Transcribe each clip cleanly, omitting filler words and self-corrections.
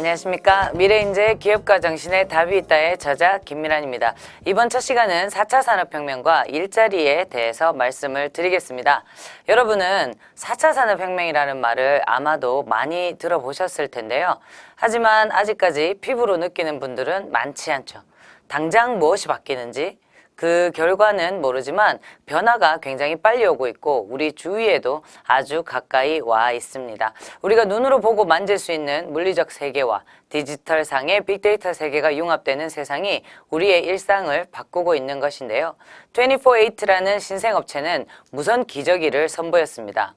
안녕하십니까. 미래인재 기업가 정신의 답이 있다의 저자 김미란입니다. 이번 첫 시간은 4차 산업혁명과 일자리에 대해서 말씀을 드리겠습니다. 여러분은 4차 산업혁명이라는 말을 아마도 많이 들어보셨을 텐데요. 하지만 아직까지 피부로 느끼는 분들은 많지 않죠. 당장 무엇이 바뀌는지 그 결과는 모르지만 변화가 굉장히 빨리 오고 있고 우리 주위에도 아주 가까이 와 있습니다. 우리가 눈으로 보고 만질 수 있는 물리적 세계와 디지털상의 빅데이터 세계가 융합되는 세상이 우리의 일상을 바꾸고 있는 것인데요. 24/8라는 신생업체는 무선 기저귀를 선보였습니다.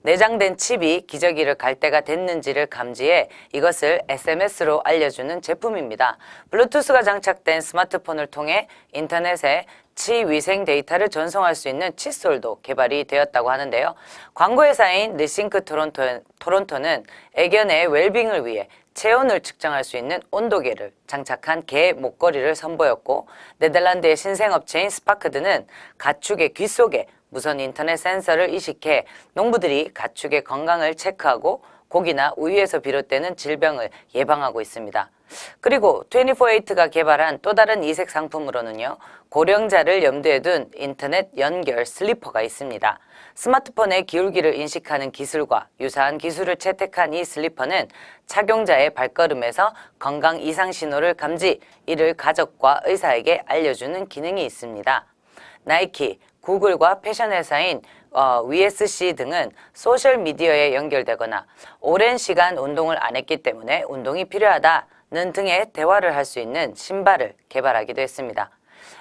내장된 칩이 기저귀를 갈 때가 됐는지를 감지해 이것을 SMS로 알려주는 제품입니다. 블루투스가 장착된 스마트폰을 통해 인터넷에 치위생 데이터를 전송할 수 있는 칫솔도 개발이 되었다고 하는데요. 광고회사인 리싱크 토론토는 애견의 웰빙을 위해 체온을 측정할 수 있는 온도계를 장착한 개 목걸이를 선보였고, 네덜란드의 신생업체인 스파크드는 가축의 귀 속에 무선 인터넷 센서를 이식해 농부들이 가축의 건강을 체크하고 고기나 우유에서 비롯되는 질병을 예방하고 있습니다. 그리고 24/8가 개발한 또 다른 이색 상품으로는요, 고령자를 염두에 둔 인터넷 연결 슬리퍼가 있습니다. 스마트폰의 기울기를 인식하는 기술과 유사한 기술을 채택한 이 슬리퍼는 착용자의 발걸음에서 건강 이상 신호를 감지, 이를 가족과 의사에게 알려주는 기능이 있습니다. 나이키, 구글과 패션 회사인 VSC 등은 소셜미디어에 연결되거나 오랜 시간 운동을 안 했기 때문에 운동이 필요하다는 등의 대화를 할 수 있는 신발을 개발하기도 했습니다.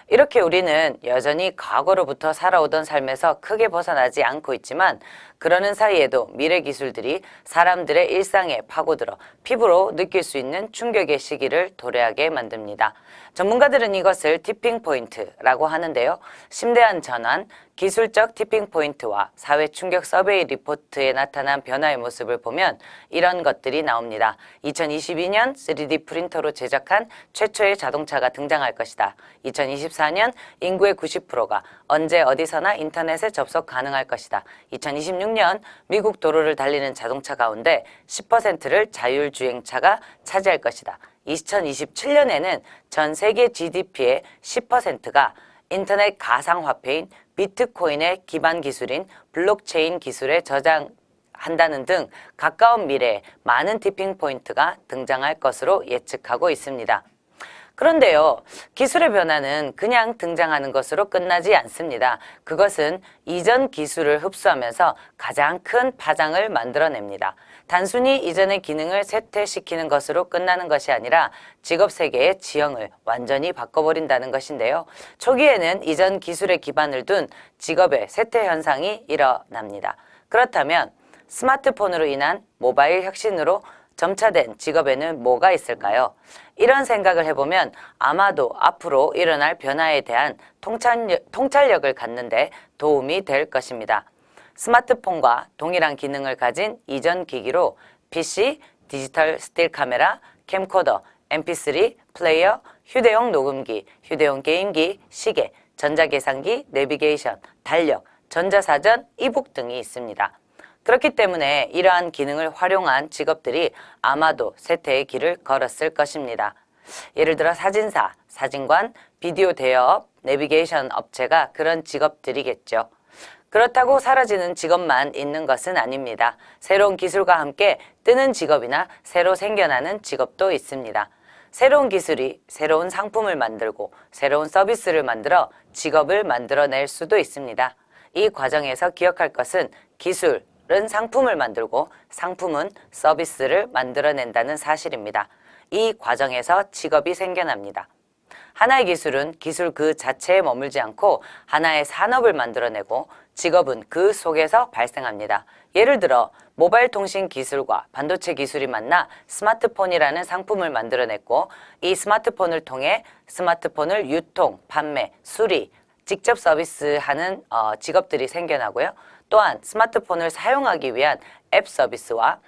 이렇게 우리는 여전히 과거로부터 살아오던 삶에서 크게 벗어나지 않고 있지만, 그러는 사이에도 미래 기술들이 사람들의 일상에 파고들어 피부로 느낄 수 있는 충격의 시기를 도래하게 만듭니다. 전문가들은 이것을 티핑 포인트라고 하는데요. 심대한 전환, 기술적 티핑 포인트와 사회 충격 서베이 리포트에 나타난 변화의 모습을 보면 이런 것들이 나옵니다. 2022년 3D 프린터로 제작한 최초의 자동차가 등장할 것이다. 2024년 인구의 90%가 언제 어디서나 인터넷에 접속 가능할 것이다. 2026년 미국 도로를 달리는 자동차 가운데 10%를 자율주행차가 차지할 것이다. 2027년에는 전 세계 GDP의 10%가 인터넷 가상화폐인 비트코인의 기반 기술인 블록체인 기술에 저장한다는 등 가까운 미래에 많은 티핑 포인트가 등장할 것으로 예측하고 있습니다. 그런데요, 기술의 변화는 그냥 등장하는 것으로 끝나지 않습니다. 그것은 이전 기술을 흡수하면서 가장 큰 파장을 만들어냅니다. 단순히 이전의 기능을 쇠퇴시키는 것으로 끝나는 것이 아니라 직업 세계의 지형을 완전히 바꿔버린다는 것인데요. 초기에는 이전 기술의 기반을 둔 직업의 쇠퇴 현상이 일어납니다. 그렇다면 스마트폰으로 인한 모바일 혁신으로 점차된 직업에는 뭐가 있을까요? 이런 생각을 해보면 아마도 앞으로 일어날 변화에 대한 통찰력을 갖는데 도움이 될 것입니다. 스마트폰과 동일한 기능을 가진 이전 기기로 PC, 디지털 스틸 카메라, 캠코더, MP3, 플레이어, 휴대용 녹음기, 휴대용 게임기, 시계, 전자계산기, 내비게이션, 달력, 전자사전, 이북 등이 있습니다. 그렇기 때문에 이러한 기능을 활용한 직업들이 아마도 쇠퇴의 길을 걸었을 것입니다. 예를 들어 사진사, 사진관, 비디오 대여업, 내비게이션 업체가 그런 직업들이겠죠. 그렇다고 사라지는 직업만 있는 것은 아닙니다. 새로운 기술과 함께 뜨는 직업이나 새로 생겨나는 직업도 있습니다. 새로운 기술이 새로운 상품을 만들고 새로운 서비스를 만들어 직업을 만들어낼 수도 있습니다. 이 과정에서 기억할 것은 기술은 상품을 만들고 상품은 서비스를 만들어낸다는 사실입니다. 이 과정에서 직업이 생겨납니다. 하나의 기술은 기술 그 자체에 머물지 않고 하나의 산업을 만들어내고 직업은 그 속에서 발생합니다. 예를 들어 모바일 통신 기술과 반도체 기술이 만나 스마트폰이라는 상품을 만들어냈고, 이 스마트폰을 통해 스마트폰을 유통, 판매, 수리, 직접 서비스하는 직업들이 생겨나고요. 또한 스마트폰을 사용하기 위한 앱 서비스와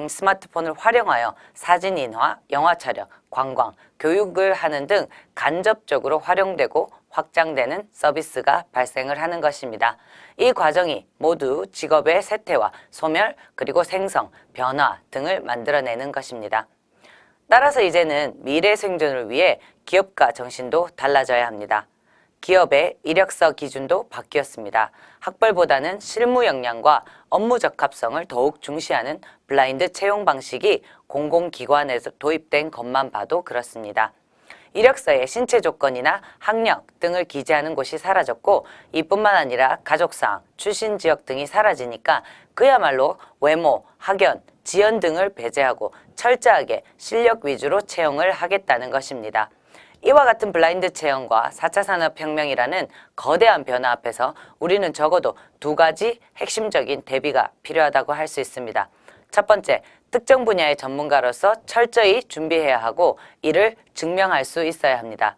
스마트폰을 활용하여 사진 인화, 영화 촬영, 관광, 교육을 하는 등 간접적으로 활용되고 확장되는 서비스가 발생을 하는 것입니다. 이 과정이 모두 직업의 쇠퇴와 소멸, 그리고 생성, 변화 등을 만들어내는 것입니다. 따라서 이제는 미래 생존을 위해 기업가 정신도 달라져야 합니다. 기업의 이력서 기준도 바뀌었습니다. 학벌보다는 실무 역량과 업무 적합성을 더욱 중시하는 블라인드 채용 방식이 공공기관에서 도입된 것만 봐도 그렇습니다. 이력서에 신체 조건이나 학력 등을 기재하는 곳이 사라졌고 이뿐만 아니라 가족사항, 출신 지역 등이 사라지니까 그야말로 외모, 학연, 지연 등을 배제하고 철저하게 실력 위주로 채용을 하겠다는 것입니다. 이와 같은 블라인드 채용과 4차 산업혁명이라는 거대한 변화 앞에서 우리는 적어도 두 가지 핵심적인 대비가 필요하다고 할 수 있습니다. 첫 번째, 특정 분야의 전문가로서 철저히 준비해야 하고 이를 증명할 수 있어야 합니다.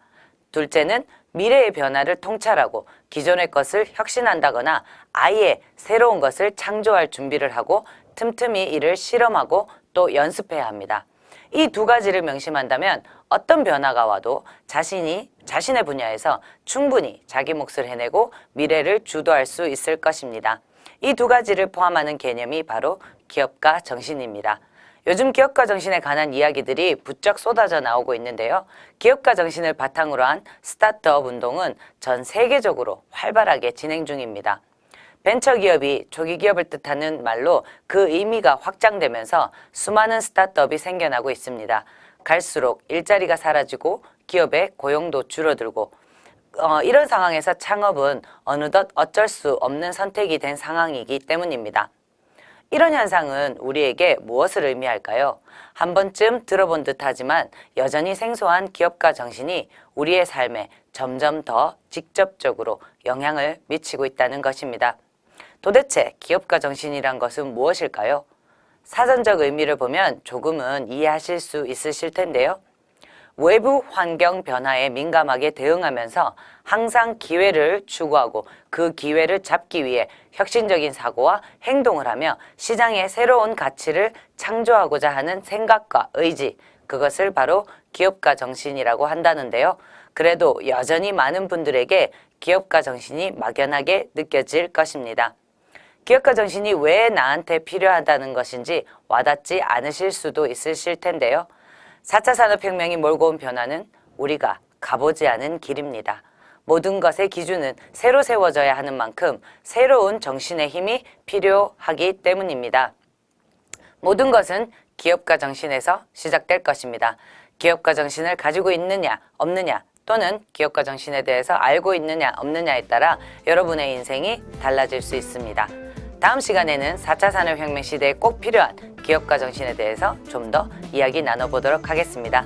둘째는 미래의 변화를 통찰하고 기존의 것을 혁신한다거나 아예 새로운 것을 창조할 준비를 하고 틈틈이 이를 실험하고 또 연습해야 합니다. 이 두 가지를 명심한다면 어떤 변화가 와도 자신의 분야에서 충분히 자기 몫을 해내고 미래를 주도할 수 있을 것입니다. 이 두 가지를 포함하는 개념이 바로 기업가 정신입니다. 요즘 기업가 정신에 관한 이야기들이 부쩍 쏟아져 나오고 있는데요. 기업가 정신을 바탕으로 한 스타트업 운동은 전 세계적으로 활발하게 진행 중입니다. 벤처기업이 조기기업을 뜻하는 말로 그 의미가 확장되면서 수많은 스타트업이 생겨나고 있습니다. 갈수록 일자리가 사라지고 기업의 고용도 줄어들고 이런 상황에서 창업은 어느덧 어쩔 수 없는 선택이 된 상황이기 때문입니다. 이런 현상은 우리에게 무엇을 의미할까요? 한 번쯤 들어본 듯하지만 여전히 생소한 기업가 정신이 우리의 삶에 점점 더 직접적으로 영향을 미치고 있다는 것입니다. 도대체 기업가 정신이란 것은 무엇일까요? 사전적 의미를 보면 조금은 이해하실 수 있으실 텐데요. 외부 환경 변화에 민감하게 대응하면서 항상 기회를 추구하고 그 기회를 잡기 위해 혁신적인 사고와 행동을 하며 시장에 새로운 가치를 창조하고자 하는 생각과 의지, 그것을 바로 기업가 정신이라고 한다는데요. 그래도 여전히 많은 분들에게 기업가 정신이 막연하게 느껴질 것입니다. 기업가 정신이 왜 나한테 필요하다는 것인지 와닿지 않으실 수도 있으실 텐데요. 4차 산업혁명이 몰고 온 변화는 우리가 가보지 않은 길입니다. 모든 것의 기준은 새로 세워져야 하는 만큼 새로운 정신의 힘이 필요하기 때문입니다. 모든 것은 기업가 정신에서 시작될 것입니다. 기업가 정신을 가지고 있느냐, 없느냐, 또는 기업가 정신에 대해서 알고 있느냐, 없느냐에 따라 여러분의 인생이 달라질 수 있습니다. 다음 시간에는 4차 산업혁명 시대에 꼭 필요한 기업가 정신에 대해서 좀 더 이야기 나눠보도록 하겠습니다.